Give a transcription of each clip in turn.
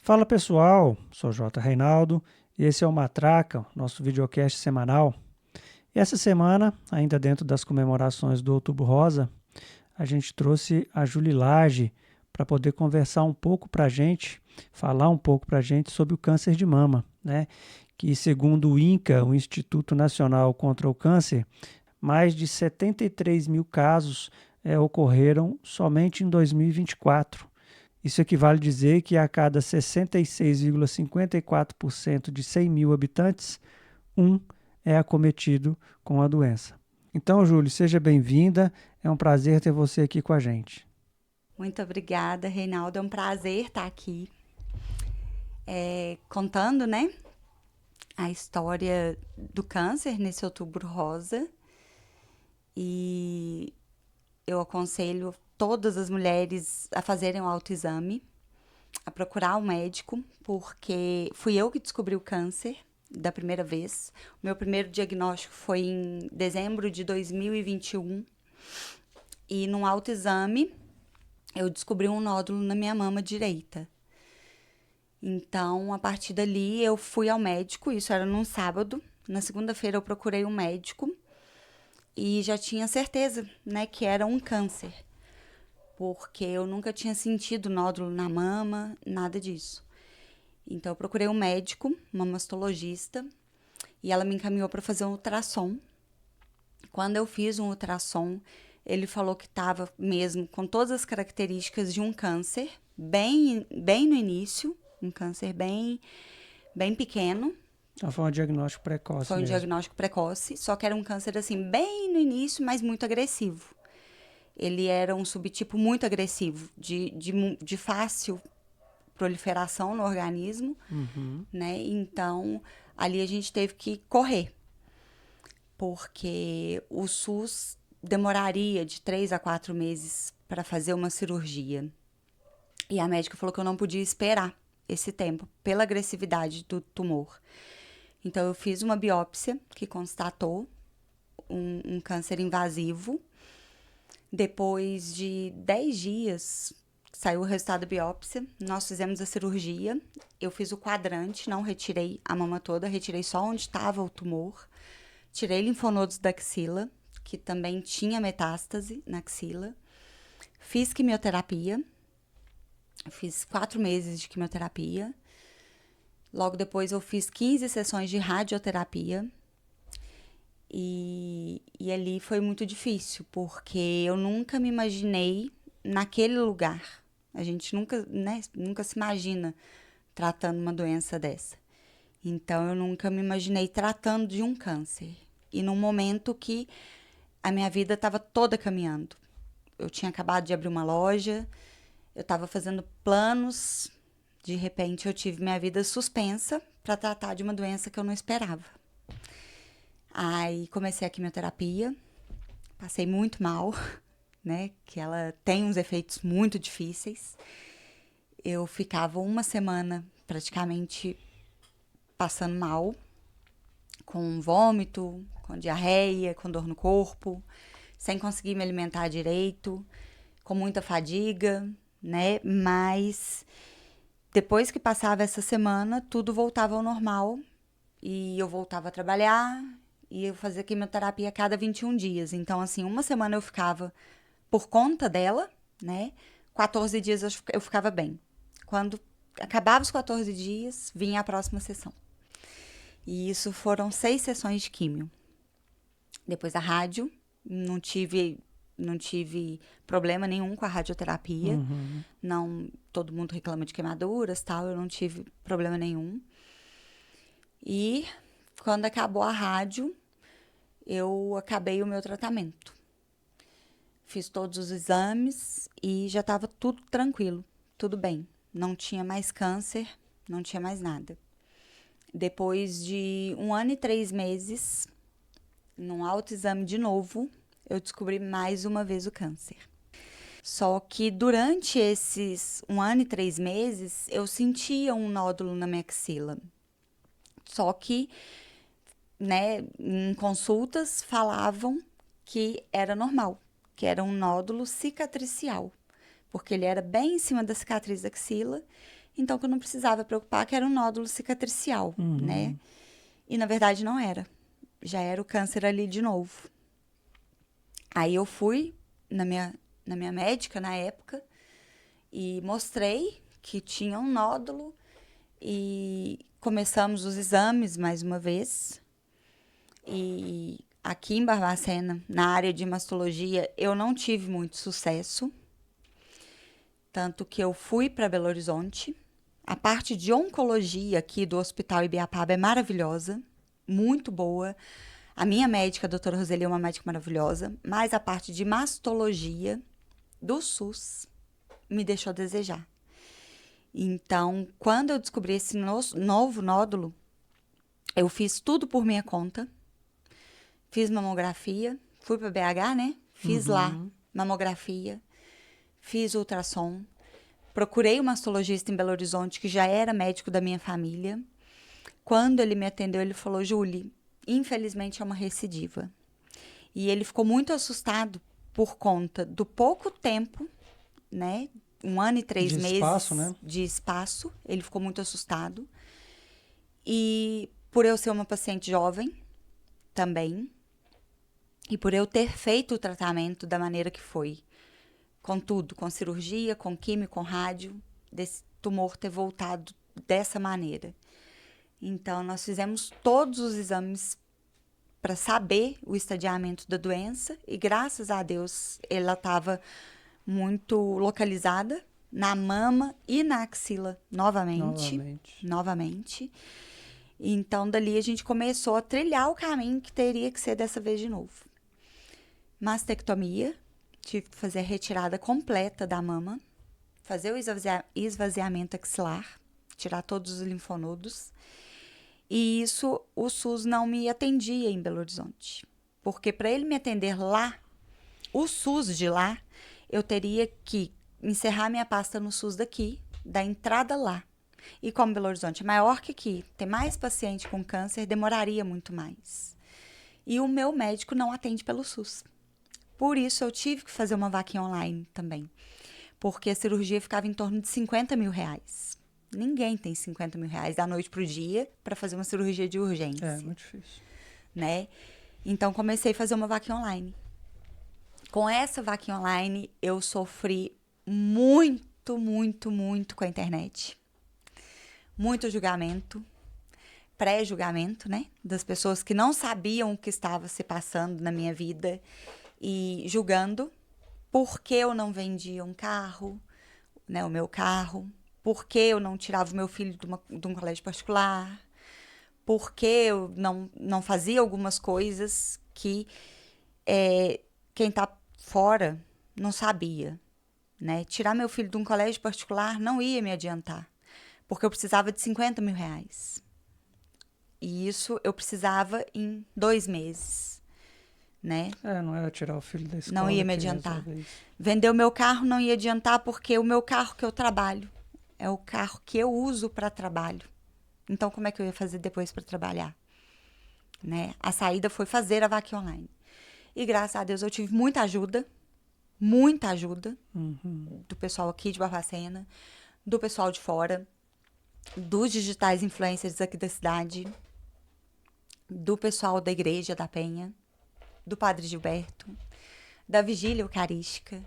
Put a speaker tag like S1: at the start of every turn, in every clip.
S1: Fala pessoal, sou J. Reinaldo e esse é o Matraca, nosso videocast semanal. E essa semana, ainda dentro das comemorações do Outubro Rosa, a gente trouxe a Julie Lage para poder conversar um pouco para a gente, falar um pouco para a gente sobre o câncer de mama, né? Que segundo o INCA, o Instituto Nacional contra o Câncer, mais de 73 mil casos ocorreram somente em 2024. Isso equivale a dizer que a cada 66,54% de 100 mil habitantes, um é acometido com a doença. Então, Júlio, seja bem-vinda. É um prazer ter você aqui com a gente.
S2: Muito obrigada, Reinaldo. É um prazer estar aqui contando, né, a história do câncer nesse Outubro Rosa. E eu aconselho todas as mulheres a fazerem o autoexame, a procurar um médico, porque fui eu que descobri o câncer da primeira vez. O meu primeiro diagnóstico foi em dezembro de 2021. E num autoexame eu descobri um nódulo na minha mama direita. Então, a partir dali, eu fui ao médico, isso era num sábado. Na segunda-feira, eu procurei um médico e já tinha certeza, né, que era um câncer, porque eu nunca tinha sentido nódulo na mama, nada disso. Então, eu procurei um médico, uma mastologista, e ela me encaminhou para fazer um ultrassom. Quando eu fiz um ultrassom, ele falou que estava mesmo com todas as características de um câncer, bem no início, um câncer bem pequeno.
S1: Então, foi um diagnóstico precoce
S2: Foi um
S1: mesmo.
S2: diagnóstico precoce, só que era um câncer assim, bem no início, mas muito agressivo. Ele era um subtipo muito agressivo, de fácil proliferação no organismo, né? Então, ali a gente teve que correr, porque o SUS demoraria de 3 a 4 meses para fazer uma cirurgia. E a médica falou que eu não podia esperar esse tempo, pela agressividade do tumor. Então, eu fiz uma biópsia que constatou um câncer invasivo. Depois de 10 dias, saiu o resultado da biópsia. Nós fizemos a cirurgia. Eu fiz o quadrante, não retirei a mama toda, retirei só onde estava o tumor. Tirei linfonodos da axila, que também tinha metástase na axila. Fiz quimioterapia. Fiz 4 meses de quimioterapia. Logo depois eu fiz 15 sessões de radioterapia. E ali foi muito difícil, porque eu nunca me imaginei naquele lugar. A gente nunca, né, nunca se imagina tratando uma doença dessa. Então, eu nunca me imaginei tratando de um câncer. E num momento que a minha vida estava toda caminhando. Eu tinha acabado de abrir uma loja, eu estava fazendo planos, de repente eu tive minha vida suspensa para tratar de uma doença que eu não esperava. Aí comecei a quimioterapia, passei muito mal, né? Que ela tem uns efeitos muito difíceis. Eu ficava uma semana praticamente passando mal, com vômito, com diarreia, com dor no corpo, sem conseguir me alimentar direito, com muita fadiga, né? Mas depois que passava essa semana, tudo voltava ao normal e eu voltava a trabalhar e eu fazia quimioterapia a cada 21 dias. Então, assim, uma semana eu ficava por conta dela, né? 14 dias eu ficava bem. Quando acabava os 14 dias, vinha a próxima sessão. E isso foram 6 sessões de químio. Depois a rádio, não tive problema nenhum com a radioterapia. Não, todo mundo reclama de queimaduras, tal, eu não tive problema nenhum. E quando acabou a rádio, eu acabei o meu tratamento. Fiz todos os exames e já estava tudo tranquilo, tudo bem. Não tinha mais câncer, não tinha mais nada. Depois de 1 ano e 3 meses, num autoexame de novo, eu descobri mais uma vez o câncer. Só que durante esses 1 ano e 3 meses, eu sentia um nódulo na minha axila. Só que, né, em consultas falavam que era normal, que era um nódulo cicatricial, porque ele era bem em cima da cicatriz da axila Então, que eu não precisava preocupar, que era um nódulo cicatricial, né? E, na verdade, não era. Já era o câncer ali de novo. Aí, eu fui na minha médica, na época, e mostrei que tinha um nódulo e começamos os exames mais uma vez. E aqui em Barbacena, na área de mastologia, eu não tive muito sucesso. Tanto que eu fui para Belo Horizonte. A parte de oncologia aqui do Hospital Ibiapaba é maravilhosa, muito boa. A minha médica, a doutora Roseli, é uma médica maravilhosa, mas a parte de mastologia do SUS me deixou a desejar. Então, quando eu descobri esse novo nódulo, eu fiz tudo por minha conta. Fiz mamografia, fui para BH, né? Fiz lá mamografia, fiz ultrassom. Procurei um mastologista em Belo Horizonte, que já era médico da minha família. Quando ele me atendeu, ele falou: Julie, infelizmente é uma recidiva. E ele ficou muito assustado por conta do pouco tempo, né? 1 ano e 3 meses
S1: espaço, né?
S2: de espaço. Ele ficou muito assustado. E por eu ser uma paciente jovem também. E por eu ter feito o tratamento da maneira que foi. Com tudo, com cirurgia, com químio, com rádio, desse tumor ter voltado dessa maneira. Então, nós fizemos todos os exames para saber o estadiamento da doença e, graças a Deus, ela estava muito localizada na mama e na axila novamente. Então, dali a gente começou a trilhar o caminho que teria que ser dessa vez de novo. Mastectomia. Tive que fazer a retirada completa da mama, fazer o esvaziamento axilar, tirar todos os linfonodos. E isso o SUS não me atendia em Belo Horizonte. Porque para ele me atender lá, o SUS de lá, eu teria que encerrar minha pasta no SUS daqui, da entrada lá. E como Belo Horizonte é maior que aqui, ter mais paciente com câncer demoraria muito mais. E o meu médico não atende pelo SUS. Por isso, eu tive que fazer uma vaquinha online também. Porque a cirurgia ficava em torno de 50 mil reais. Ninguém tem 50 mil reais da noite para o dia para fazer uma cirurgia de urgência.
S1: É, muito difícil.
S2: Né? Então, comecei a fazer uma vaquinha online. Com essa vaquinha online, eu sofri muito, muito, muito com a internet. Muito julgamento. Pré-julgamento, né? Das pessoas que não sabiam o que estava se passando na minha vida. E julgando por que eu não vendia um carro, né, o meu carro, por que eu não tirava o meu filho de um colégio particular, por que eu não fazia algumas coisas que quem está fora não sabia. Né? Tirar meu filho de um colégio particular não ia me adiantar, porque eu precisava de 50 mil reais. E isso eu precisava em 2 meses. Né?
S1: Não era tirar o filho da escola.
S2: Não ia me adiantar. Vender o meu carro não ia adiantar, porque o meu carro que eu trabalho é o carro que eu uso para trabalho. Então, como é que eu ia fazer depois para trabalhar? Né? A saída foi fazer a vaquinha online. E graças a Deus eu tive muita ajuda do pessoal aqui de Barbacena, do pessoal de fora, dos digitais influencers aqui da cidade, do pessoal da Igreja da Penha, do Padre Gilberto, da Vigília Eucarística,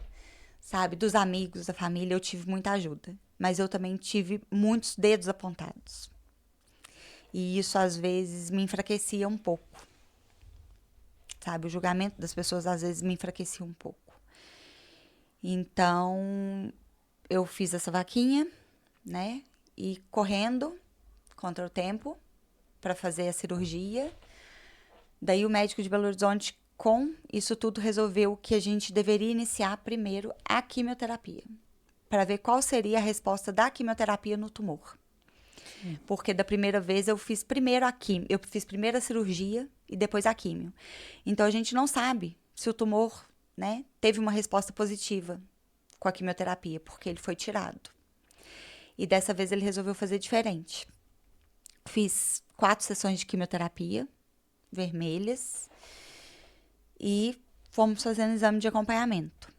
S2: sabe? Dos amigos, da família, eu tive muita ajuda. Mas eu também tive muitos dedos apontados. E isso, às vezes, me enfraquecia um pouco. Sabe? O julgamento das pessoas, às vezes, me enfraquecia um pouco. Então, eu fiz essa vaquinha, né? E correndo contra o tempo para fazer a cirurgia. Daí, o médico de Belo Horizonte, com isso tudo, resolveu que a gente deveria iniciar primeiro a quimioterapia, para ver qual seria a resposta da quimioterapia no tumor. Porque da primeira vez eu fiz primeiro eu fiz primeiro a cirurgia e depois a quimio. Então a gente não sabe se o tumor, né, teve uma resposta positiva com a quimioterapia, porque ele foi tirado. E dessa vez ele resolveu fazer diferente. Fiz 4 sessões de quimioterapia vermelhas. E fomos fazendo exame de acompanhamento,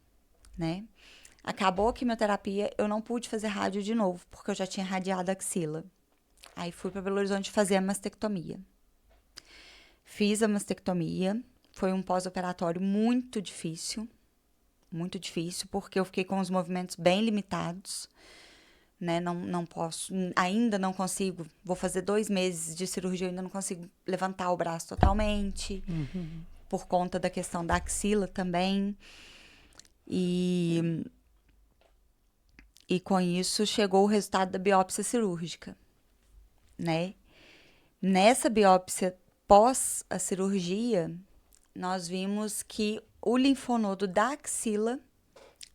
S2: né? Acabou a quimioterapia, eu não pude fazer rádio de novo, porque eu já tinha radiado a axila. Aí fui para Belo Horizonte fazer a mastectomia. Fiz a mastectomia, foi um pós-operatório muito difícil, porque eu fiquei com os movimentos bem limitados, né? Não posso, ainda não consigo, vou fazer 2 meses de cirurgia, eu ainda não consigo levantar o braço totalmente, por conta da questão da axila também. E com isso chegou o resultado da biópsia cirúrgica, né? Nessa biópsia pós a cirurgia, nós vimos que o linfonodo da axila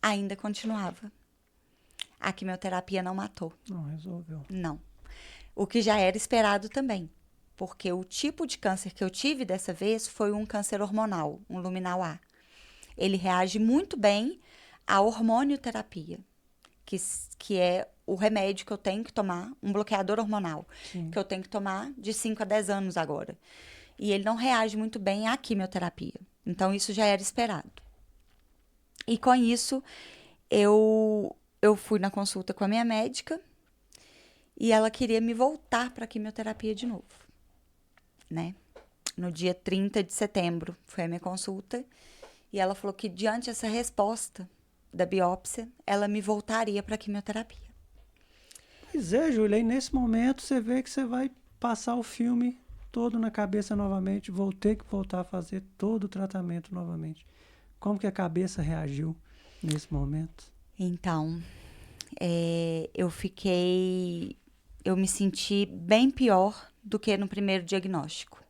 S2: ainda continuava. A quimioterapia não matou.
S1: Não resolveu.
S2: Não. O que já era esperado também, porque o tipo de câncer que eu tive dessa vez foi um câncer hormonal, um luminal A. Ele reage muito bem à hormonioterapia, que é o remédio que eu tenho que tomar, um bloqueador hormonal,
S1: Sim.
S2: que eu tenho que tomar de 5 a 10 anos agora. E ele não reage muito bem à quimioterapia. Então, isso já era esperado. E com isso, eu fui na consulta com a minha médica e ela queria me voltar para a quimioterapia de novo, né? No dia 30 de setembro foi a minha consulta e ela falou que diante dessa resposta da biópsia, ela me voltaria para a quimioterapia.
S1: Pois é, Júlia, e nesse momento você vê que você vai passar o filme todo na cabeça novamente, vou ter que voltar a fazer todo o tratamento novamente. Como que a cabeça reagiu nesse momento?
S2: Então, eu me senti bem pior do que no primeiro diagnóstico.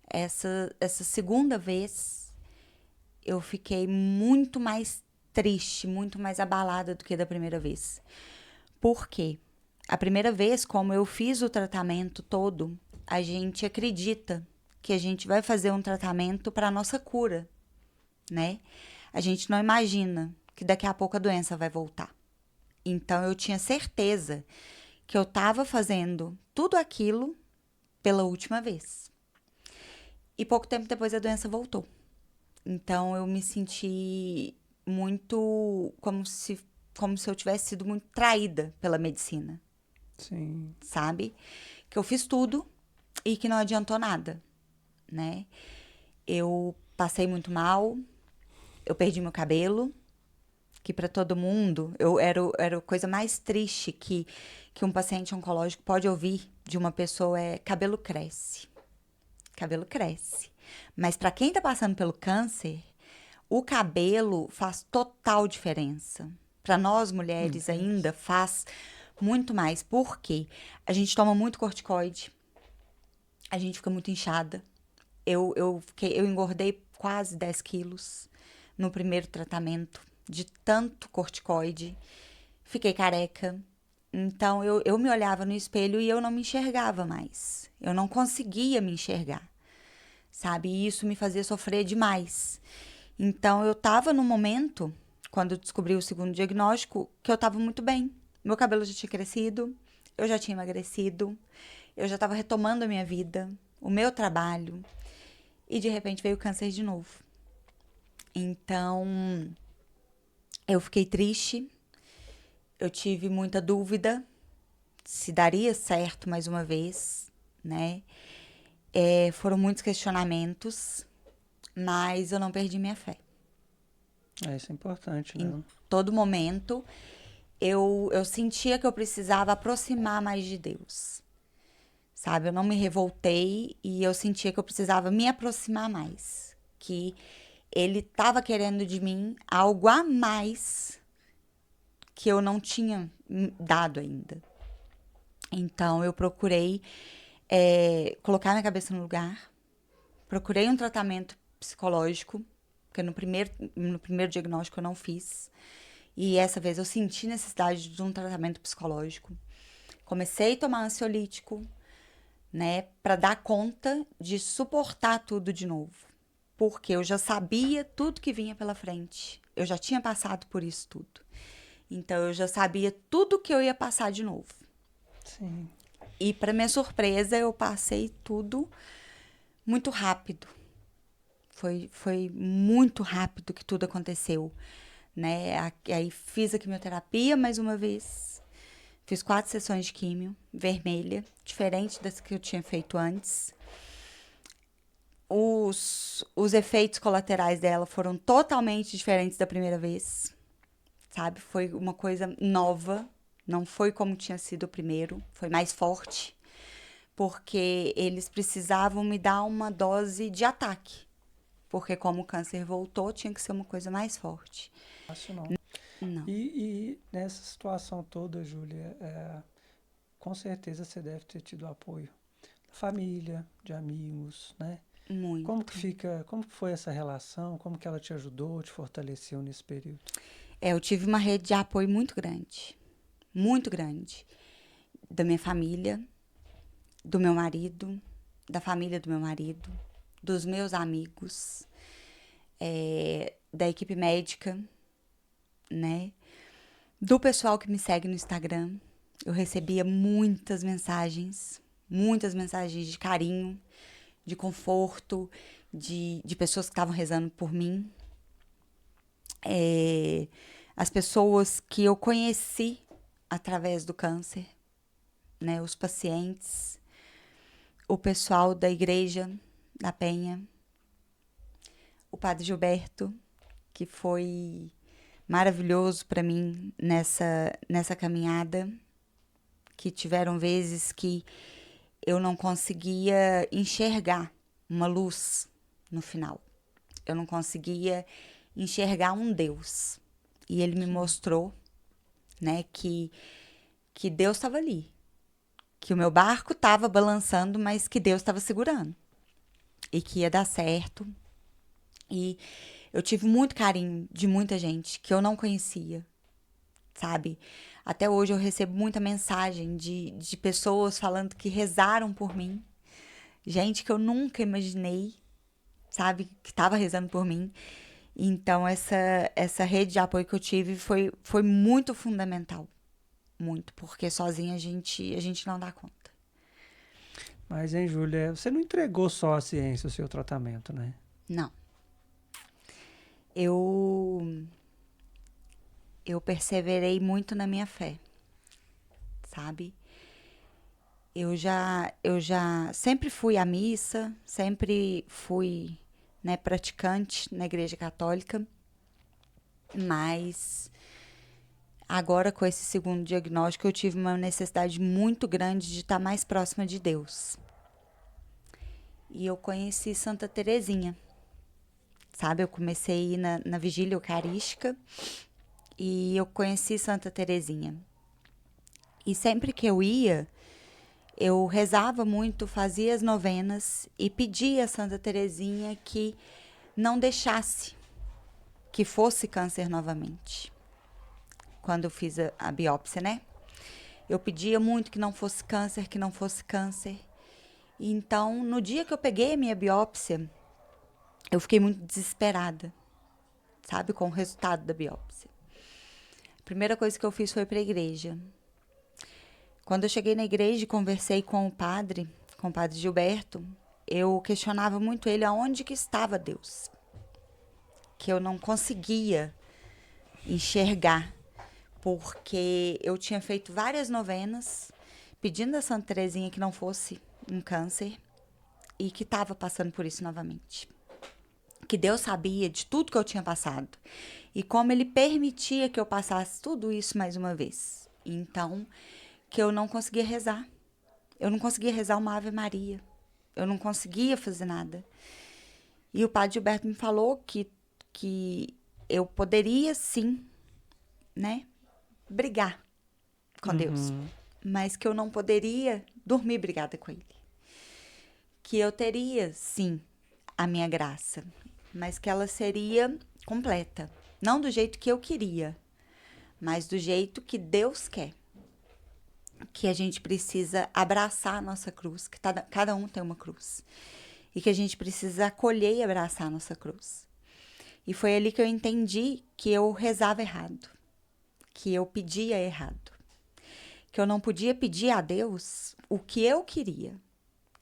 S2: Essa segunda vez, eu fiquei muito mais triste, muito mais abalada do que da primeira vez. Por quê? A primeira vez, como eu fiz o tratamento todo, a gente acredita que a gente vai fazer um tratamento para a nossa cura, né? A gente não imagina que daqui a pouco a doença vai voltar. Então, eu tinha certeza que eu estava fazendo tudo aquilo pela última vez. E pouco tempo depois a doença voltou. Então, eu me senti muito como se eu tivesse sido muito traída pela medicina.
S1: Sim.
S2: Sabe? Que eu fiz tudo e que não adiantou nada, né? Eu passei muito mal, eu perdi meu cabelo, que para todo mundo era a coisa mais triste que um paciente oncológico pode ouvir de uma pessoa é cabelo cresce. Cabelo cresce. Mas para quem tá passando pelo câncer, o cabelo faz total diferença. Para nós mulheres ainda faz muito mais. Por quê? A gente toma muito corticoide, a gente fica muito inchada. Eu engordei quase 10 quilos no primeiro tratamento de tanto corticoide. Fiquei careca. Então, eu me olhava no espelho e eu não me enxergava mais. Eu não conseguia me enxergar, sabe? E isso me fazia sofrer demais. Então, eu tava num momento, quando eu descobri o segundo diagnóstico, que eu tava muito bem. Meu cabelo já tinha crescido, eu já tinha emagrecido, eu já estava retomando a minha vida, o meu trabalho, e de repente veio o câncer de novo. Então, eu fiquei triste, eu tive muita dúvida se daria certo mais uma vez, né? Foram muitos questionamentos, mas eu não perdi minha fé.
S1: Isso é importante, né?
S2: Em todo momento, eu sentia que eu precisava aproximar mais de Deus, sabe? Eu não me revoltei e eu sentia que eu precisava me aproximar mais, que Ele estava querendo de mim algo a mais que eu não tinha dado ainda. Então, eu procurei colocar minha cabeça no lugar, procurei um tratamento psicológico, porque no primeiro diagnóstico eu não fiz. E essa vez eu senti necessidade de um tratamento psicológico. Comecei a tomar ansiolítico, né, para dar conta de suportar tudo de novo. Porque eu já sabia tudo que vinha pela frente. Eu já tinha passado por isso tudo. Então, eu já sabia tudo que eu ia passar de novo.
S1: Sim.
S2: E, para minha surpresa, eu passei tudo muito rápido. Foi muito rápido que tudo aconteceu, né? Aí fiz a quimioterapia mais uma vez. Fiz 4 sessões de químio, vermelha, diferente das que eu tinha feito antes. Os efeitos colaterais dela foram totalmente diferentes da primeira vez, sabe? Foi uma coisa nova, não foi como tinha sido o primeiro, foi mais forte, porque eles precisavam me dar uma dose de ataque, porque como o câncer voltou, tinha que ser uma coisa mais forte.
S1: Fácil não.
S2: Não,
S1: E nessa situação toda, Júlia, com certeza você deve ter tido apoio da família, de amigos, né? Como que
S2: muito.
S1: como que foi essa relação? Como que ela te ajudou, te fortaleceu nesse período?
S2: Eu tive uma rede de apoio muito grande, da minha família, do meu marido, da família do meu marido, dos meus amigos, da equipe médica, né? Do pessoal que me segue no Instagram. Eu recebia muitas mensagens de carinho, de conforto, de pessoas que estavam rezando por mim. As pessoas que eu conheci através do câncer, né? Os pacientes, o pessoal da igreja da Penha, o Padre Gilberto, que foi maravilhoso para mim nessa caminhada, que tiveram vezes que eu não conseguia enxergar uma luz no final. Eu não conseguia enxergar um Deus. E ele me
S1: Sim.
S2: mostrou, né, que Deus estava ali. Que o meu barco estava balançando, mas que Deus estava segurando. E que ia dar certo. E eu tive muito carinho de muita gente que eu não conhecia, sabe? Até hoje eu recebo muita mensagem de pessoas falando que rezaram por mim. Gente que eu nunca imaginei, sabe? Que estava rezando por mim. Então, essa rede de apoio que eu tive foi muito fundamental. Muito, porque sozinha a gente não dá conta.
S1: Mas, hein, Júlia, você não entregou só a ciência, o seu tratamento, né?
S2: Não. Eu, eu perseverei muito na minha fé, sabe? Eu já sempre fui à missa, sempre fui, né, praticante na Igreja Católica, mas agora com esse segundo diagnóstico eu tive uma necessidade muito grande de estar mais próxima de Deus. E eu conheci Santa Terezinha, sabe? Eu comecei a ir na vigília eucarística e eu conheci Santa Terezinha. E sempre que eu ia, eu rezava muito, fazia as novenas e pedia a Santa Terezinha que não deixasse que fosse câncer novamente. Quando eu fiz a biópsia, né? Eu pedia muito que não fosse câncer, que não fosse câncer. E então, no dia que eu peguei a minha biópsia, eu fiquei muito desesperada, sabe, com o resultado da biópsia. A primeira coisa que eu fiz foi para a igreja. Quando eu cheguei na igreja e conversei com o padre Gilberto, eu questionava muito ele aonde que estava Deus. Que eu não conseguia enxergar, porque eu tinha feito várias novenas pedindo a Santa Terezinha que não fosse um câncer e que estava passando por isso novamente. Que Deus sabia de tudo que eu tinha passado e como ele permitia que eu passasse tudo isso mais uma vez. Então, que eu não conseguia rezar. Eu não conseguia rezar uma Ave Maria. Eu não conseguia fazer nada. E o padre Gilberto me falou que eu poderia sim, né, brigar com Deus,
S1: Uhum.
S2: mas que eu não poderia dormir brigada com ele. Que eu teria sim a minha graça, mas que ela seria completa. Não do jeito que eu queria, mas do jeito que Deus quer. Que a gente precisa abraçar a nossa cruz, que cada um tem uma cruz. E que a gente precisa acolher e abraçar a nossa cruz. E foi ali que eu entendi que eu rezava errado, que eu pedia errado, que eu não podia pedir a Deus o que eu queria,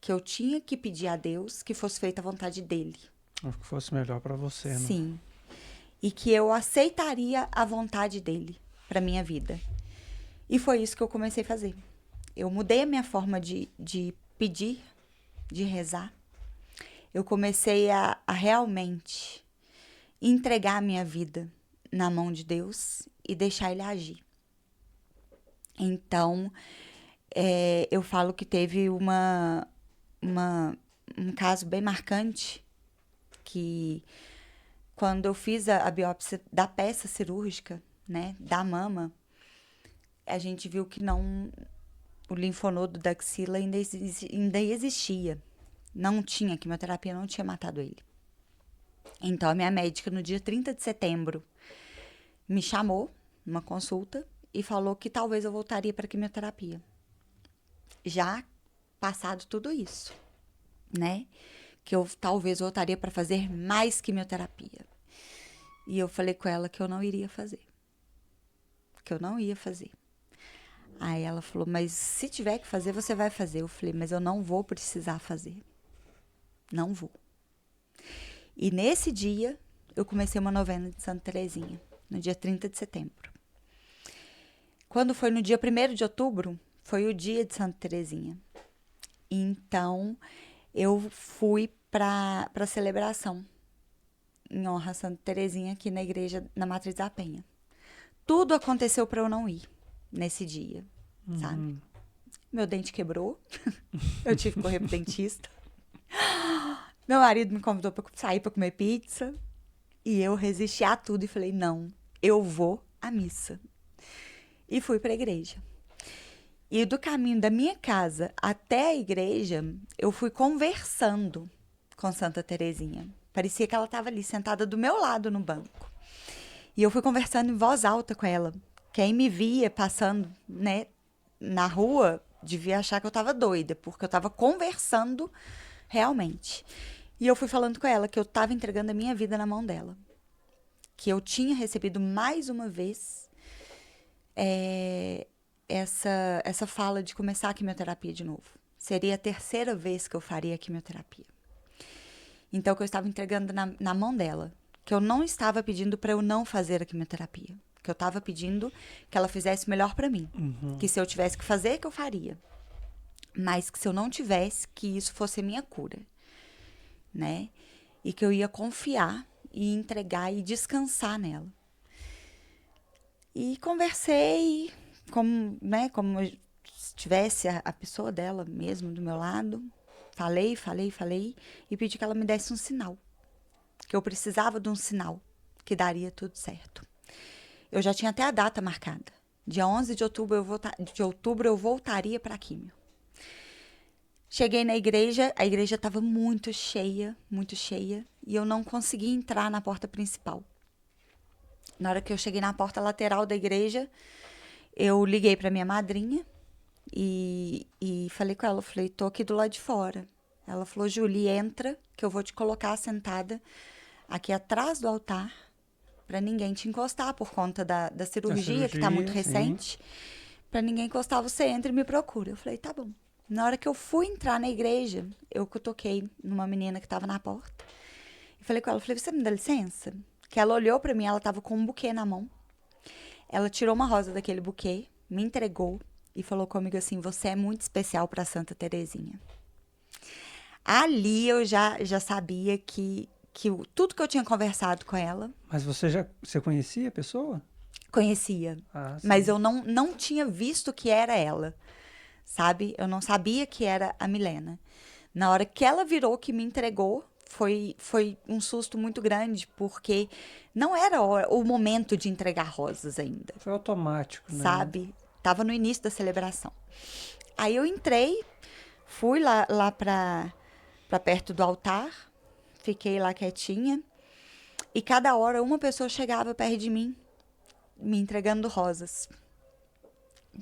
S2: que eu tinha que pedir a Deus que fosse feita a vontade dele.
S1: O que fosse melhor para você, né?
S2: Sim. e que eu aceitaria a vontade dele para minha vida. E foi isso que eu comecei a fazer. Eu mudei a minha forma de pedir, de rezar. Eu comecei a realmente entregar a minha vida na mão de Deus e deixar ele agir. Então, eu falo que teve um caso bem marcante, que quando eu fiz a biópsia da peça cirúrgica, né, da mama, a gente viu que o linfonodo da axila ainda existia. Não tinha, a quimioterapia não tinha matado ele. Então, a minha médica, no dia 30 de setembro, me chamou numa consulta e falou que talvez eu voltaria para a quimioterapia. Já passado tudo isso, né? Que eu talvez voltaria para fazer mais quimioterapia. E eu falei com ela que eu não iria fazer. Que eu não ia fazer. Aí ela falou, mas se tiver que fazer, você vai fazer. Eu falei, mas eu não vou precisar fazer. Não vou. E nesse dia, eu comecei uma novena de Santa Teresinha, no dia 30 de setembro. Quando foi no dia 1º de outubro, foi o dia de Santa Teresinha. Então, eu fui para a celebração, em honra a Santa Teresinha, aqui na igreja, na Matriz da Penha. Tudo aconteceu para eu não ir nesse dia, sabe? Meu dente quebrou, eu tive que correr pro dentista. Meu marido me convidou para sair para comer pizza. E eu resisti a tudo e falei, não, eu vou à missa. E fui para a igreja. E do caminho da minha casa até a igreja, eu fui conversando com Santa Teresinha. Parecia que ela estava ali, sentada do meu lado no banco. E eu fui conversando em voz alta com ela. Quem me via passando, né, na rua, devia achar que eu estava doida, porque eu estava conversando realmente. E eu fui falando com ela que eu estava entregando a minha vida na mão dela. Que eu tinha recebido mais uma vez essa fala de começar a quimioterapia de novo. Seria a 3ª vez que eu faria a quimioterapia. Então, que eu estava entregando na mão dela. Que eu não estava pedindo para eu não fazer a quimioterapia. Que eu estava pedindo que ela fizesse melhor para mim. Que se eu tivesse que fazer, que eu faria. Mas que se eu não tivesse, que isso fosse a minha cura. Né? E que eu ia confiar e entregar e descansar nela. E conversei como se tivesse a pessoa dela mesmo do meu lado. Falei e pedi que ela me desse um sinal. Que eu precisava de um sinal que daria tudo certo. Eu já tinha até a data marcada. Dia 11 de outubro eu voltaria para a químio. Cheguei na igreja, a igreja estava muito cheia, e eu não consegui entrar na porta principal. Na hora que eu cheguei na porta lateral da igreja, eu liguei para minha madrinha e falei com ela, falei, tô aqui do lado de fora. Ela falou, Julie, entra, que eu vou te colocar sentada aqui atrás do altar, para ninguém te encostar por conta da cirurgia, que está muito recente. Para ninguém encostar, você entra e me procura. Eu falei, tá bom. Na hora que eu fui entrar na igreja, eu cutuquei numa menina que estava na porta. E falei com ela, você me dá licença? Que ela olhou para mim, ela estava com um buquê na mão. Ela tirou uma rosa daquele buquê, me entregou e falou comigo assim, você é muito especial para Santa Teresinha. Ali eu já sabia que tudo que eu tinha conversado com ela...
S1: Mas você conhecia a pessoa?
S2: Conhecia, mas eu não tinha visto que era ela. Sabe? Eu não sabia que era a Milena. Na hora que ela virou, que me entregou, foi um susto muito grande, porque não era o momento de entregar rosas ainda.
S1: Foi automático, né?
S2: Sabe? Tava no início da celebração. Aí eu entrei, fui lá para perto do altar, fiquei lá quietinha, e cada hora uma pessoa chegava perto de mim, me entregando rosas.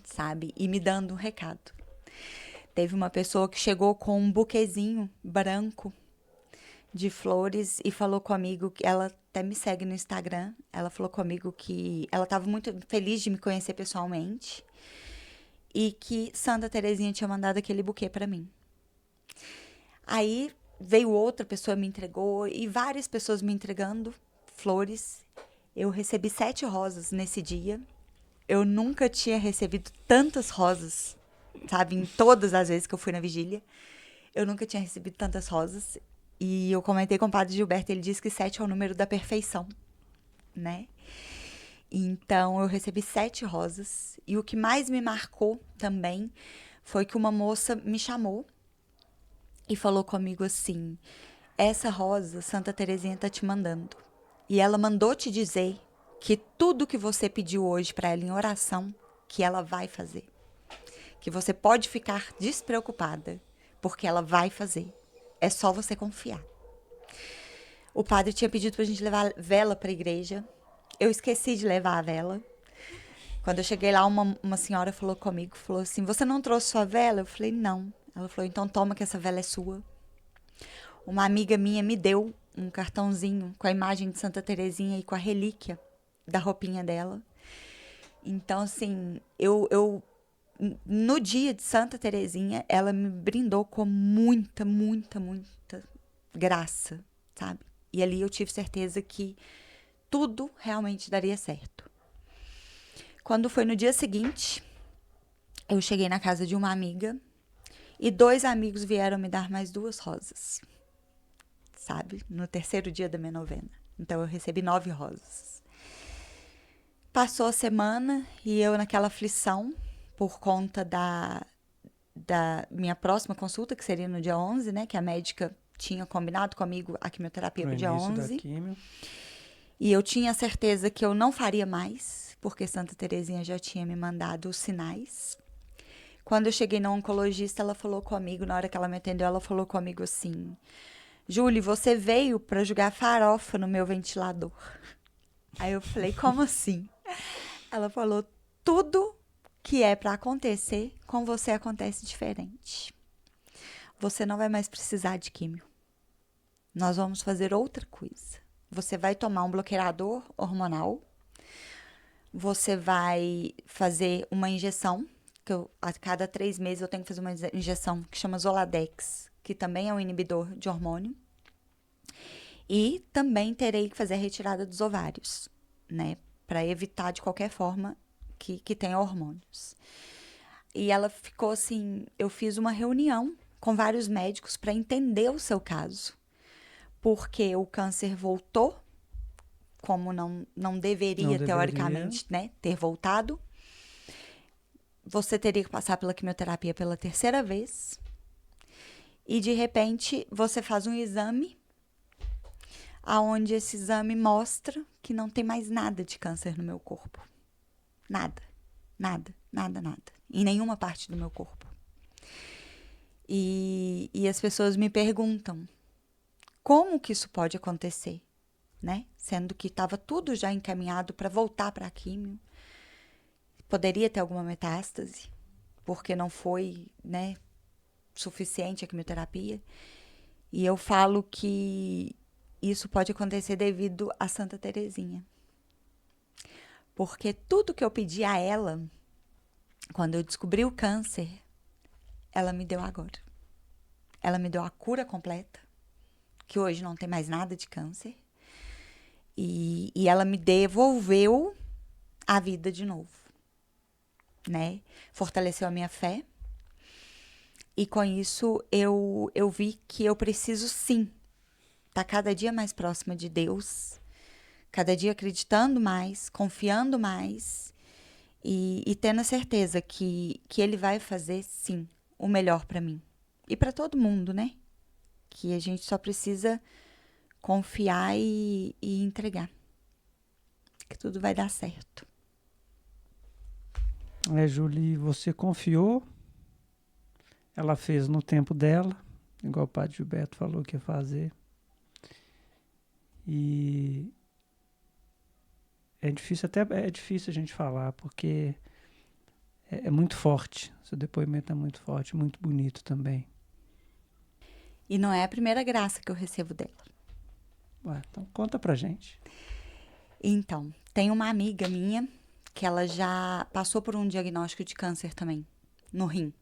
S2: Sabe? E me dando um recado. Teve uma pessoa que chegou com um buquezinho branco de flores e falou comigo, que ela até me segue no Instagram, ela falou comigo que ela estava muito feliz de me conhecer pessoalmente e que Santa Teresinha tinha mandado aquele buquê para mim. Aí veio outra pessoa, me entregou, e várias pessoas me entregando flores, Eu recebi 7 rosas nesse dia. Eu nunca tinha recebido tantas rosas, sabe? Em todas as vezes que eu fui na vigília. Eu nunca tinha recebido tantas rosas. E eu comentei com o padre Gilberto, ele disse que 7 é o número da perfeição, né? Então, eu recebi 7 rosas. E o que mais me marcou também foi que uma moça me chamou e falou comigo assim: essa rosa, Santa Terezinha tá te mandando. E ela mandou te dizer que tudo que você pediu hoje para ela em oração, que ela vai fazer. Que você pode ficar despreocupada, porque ela vai fazer. É só você confiar. O padre tinha pedido pra gente levar vela pra igreja. Eu esqueci de levar a vela. Quando eu cheguei lá, uma senhora falou comigo, falou assim, você não trouxe sua vela? Eu falei, não. Ela falou, então toma que essa vela é sua. Uma amiga minha me deu um cartãozinho com a imagem de Santa Terezinha e com a relíquia da roupinha dela. Então, assim, no dia de Santa Terezinha, ela me brindou com muita, muita, muita graça, sabe? E ali eu tive certeza que tudo realmente daria certo. Quando foi no dia seguinte, eu cheguei na casa de uma amiga e 2 amigos vieram me dar mais 2 rosas, sabe? No terceiro dia da minha novena. Então eu recebi 9 rosas. Passou a semana e eu naquela aflição por conta da minha próxima consulta, que seria no dia 11, né? Que a médica tinha combinado comigo a quimioterapia para o dia 11. E eu tinha certeza que eu não faria mais, porque Santa Terezinha já tinha me mandado os sinais. Quando eu cheguei na oncologista, ela falou comigo, na hora que ela me atendeu, ela falou comigo assim: Júlia, você veio para jogar farofa no meu ventilador. Aí eu falei, como assim? Ela falou, tudo que é para acontecer, com você acontece diferente. Você não vai mais precisar de químio. Nós vamos fazer outra coisa. Você vai tomar um bloqueador hormonal. Você vai fazer uma injeção, que a cada 3 meses eu tenho que fazer uma injeção que chama Zoladex, que também é um inibidor de hormônio. E também terei que fazer a retirada dos ovários, né? Para evitar de qualquer forma que tenha hormônios. E ela ficou assim, eu fiz uma reunião com vários médicos para entender o seu caso. Porque o câncer voltou, como não deveria, teoricamente, né, ter voltado. Você teria que passar pela quimioterapia pela 3ª vez. E, de repente, você faz um exame, aonde esse exame mostra que não tem mais nada de câncer no meu corpo. Nada. Nada, nada, nada. Em nenhuma parte do meu corpo. E as pessoas me perguntam, como que isso pode acontecer? Né? Sendo que estava tudo já encaminhado para voltar para a químio. Poderia ter alguma metástase, porque não foi, né, suficiente a quimioterapia. E eu falo que isso pode acontecer devido a Santa Terezinha. Porque tudo que eu pedi a ela, quando eu descobri o câncer, ela me deu agora. Ela me deu a cura completa, que hoje não tem mais nada de câncer. E ela me devolveu a vida de novo, né? Fortaleceu a minha fé. E com isso eu vi que eu preciso sim estar cada dia mais próxima de Deus, cada dia acreditando mais, confiando mais e tendo a certeza que Ele vai fazer sim o melhor para mim e para todo mundo, né? Que a gente só precisa confiar e entregar, que tudo vai dar certo.
S1: Julie, você confiou, ela fez no tempo dela, igual o padre Gilberto falou que ia fazer. E é difícil a gente falar, porque é muito forte, seu depoimento é muito forte, muito bonito também.
S2: E não é a primeira graça que eu recebo dela.
S1: Ué, então conta pra gente.
S2: Então, tem uma amiga minha que ela já passou por um diagnóstico de câncer também, no rim.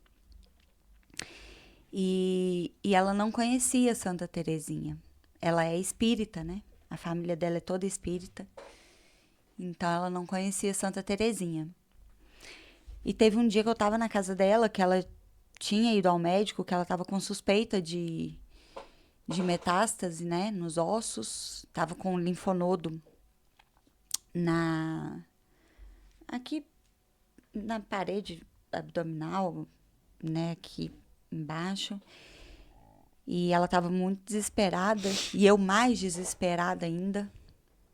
S2: E ela não conhecia Santa Terezinha. Ela é espírita, né? A família dela é toda espírita. Então, ela não conhecia Santa Terezinha. E teve um dia que eu estava na casa dela, que ela tinha ido ao médico, que ela estava com suspeita de metástase, né, nos ossos. Tava com linfonodo aqui na parede abdominal, né, aqui embaixo. E ela estava muito desesperada, e eu mais desesperada ainda,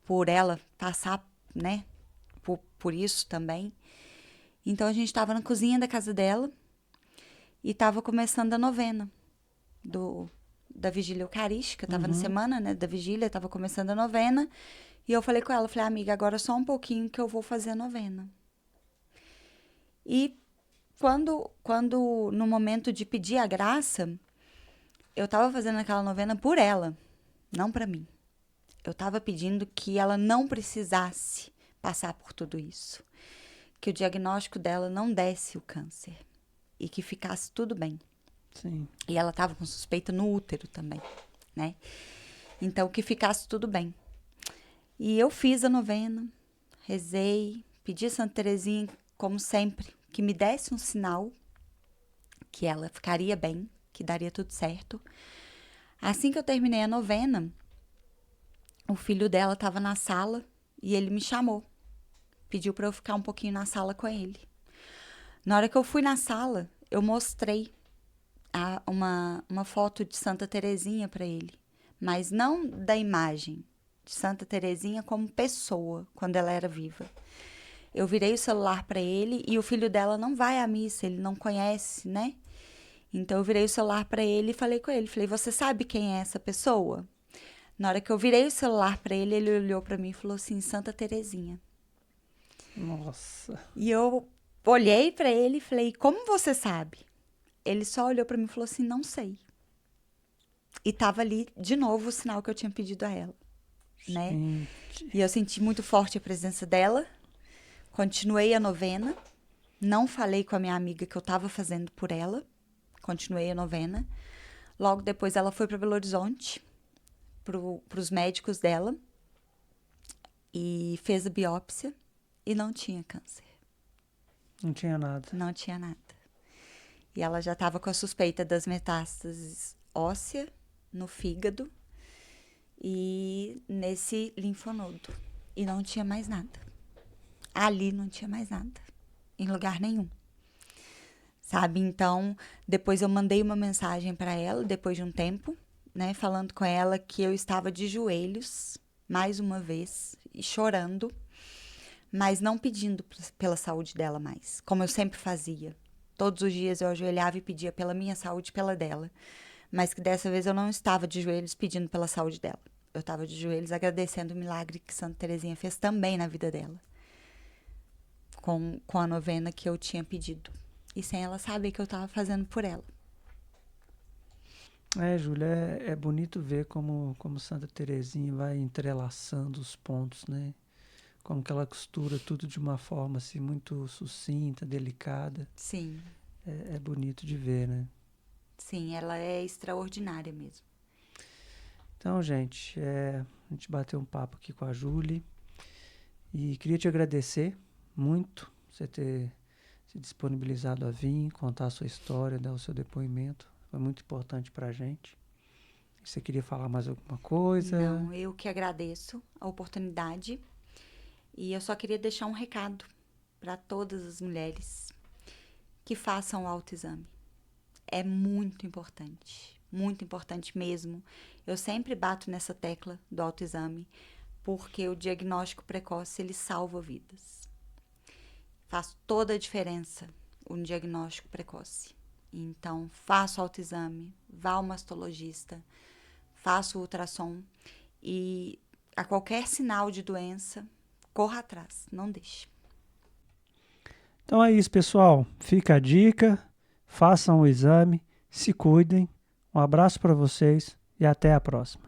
S2: por ela passar, né, por isso também. Então, a gente estava na cozinha da casa dela e estava começando a novena da Vigília Eucarística. Estava na semana, né, da Vigília, estava começando a novena. E eu falei com ela, falei, amiga, agora só um pouquinho que eu vou fazer a novena. E quando no momento de pedir a graça, eu estava fazendo aquela novena por ela, não para mim. Eu estava pedindo que ela não precisasse passar por tudo isso. Que o diagnóstico dela não desse o câncer. E que ficasse tudo bem.
S1: Sim.
S2: E ela estava com suspeita no útero também, né? Então, que ficasse tudo bem. E eu fiz a novena, rezei, pedi a Santa Terezinha, como sempre, que me desse um sinal que ela ficaria bem, que daria tudo certo. Assim que eu terminei a novena, o filho dela estava na sala e ele me chamou. Pediu para eu ficar um pouquinho na sala com ele. Na hora que eu fui na sala, eu mostrei uma foto de Santa Terezinha para ele. Mas não da imagem de Santa Terezinha como pessoa, quando ela era viva. Eu virei o celular para ele e o filho dela não vai à missa, ele não conhece, né? Então eu virei o celular para ele e falei com ele. Falei, você sabe quem é essa pessoa? Na hora que eu virei o celular para ele, ele olhou para mim e falou assim, Santa Terezinha.
S1: Nossa.
S2: E eu olhei para ele e falei, como você sabe? Ele só olhou para mim e falou assim, não sei. E tava ali, de novo, o sinal que eu tinha pedido a ela, né?
S1: Gente.
S2: E eu senti muito forte a presença dela. Continuei a novena. Não falei com a minha amiga que eu tava fazendo por ela. Continuei a novena. Logo depois ela foi para Belo Horizonte, pros médicos dela. E fez a biópsia. E não tinha câncer.
S1: Não tinha nada.
S2: Não tinha nada. E ela já estava com a suspeita das metástases óssea no fígado e nesse linfonodo. E não tinha mais nada. Ali não tinha mais nada. Em lugar nenhum. Sabe? Então, depois eu mandei uma mensagem para ela, depois de um tempo, né? Falando com ela que eu estava de joelhos, mais uma vez, e chorando, mas não pedindo pela saúde dela mais, como eu sempre fazia. Todos os dias eu ajoelhava e pedia pela minha saúde e pela dela. Mas que dessa vez eu não estava de joelhos pedindo pela saúde dela. Eu estava de joelhos agradecendo o milagre que Santa Terezinha fez também na vida dela. Com a novena que eu tinha pedido. E sem ela saber que eu estava fazendo por ela.
S1: Júlia, é bonito ver como Santa Terezinha vai entrelaçando os pontos, né? Como que ela costura tudo de uma forma assim muito sucinta, delicada.
S2: Sim.
S1: É bonito de ver, né?
S2: Sim, ela é extraordinária mesmo.
S1: Então, gente, a gente bateu um papo aqui com a Júlia e queria te agradecer muito você ter se disponibilizado a vir, contar a sua história, dar o seu depoimento. Foi muito importante pra gente. Você queria falar mais alguma coisa?
S2: Não, eu que agradeço a oportunidade. E eu só queria deixar um recado para todas as mulheres que façam o autoexame. É muito importante mesmo. Eu sempre bato nessa tecla do autoexame, porque o diagnóstico precoce, ele salva vidas. Faz toda a diferença o diagnóstico precoce. Então, faça o autoexame, vá ao mastologista, faça o ultrassom e a qualquer sinal de doença, corra atrás, não deixe.
S1: Então é isso, pessoal. Fica a dica, façam o exame, se cuidem. Um abraço para vocês e até a próxima.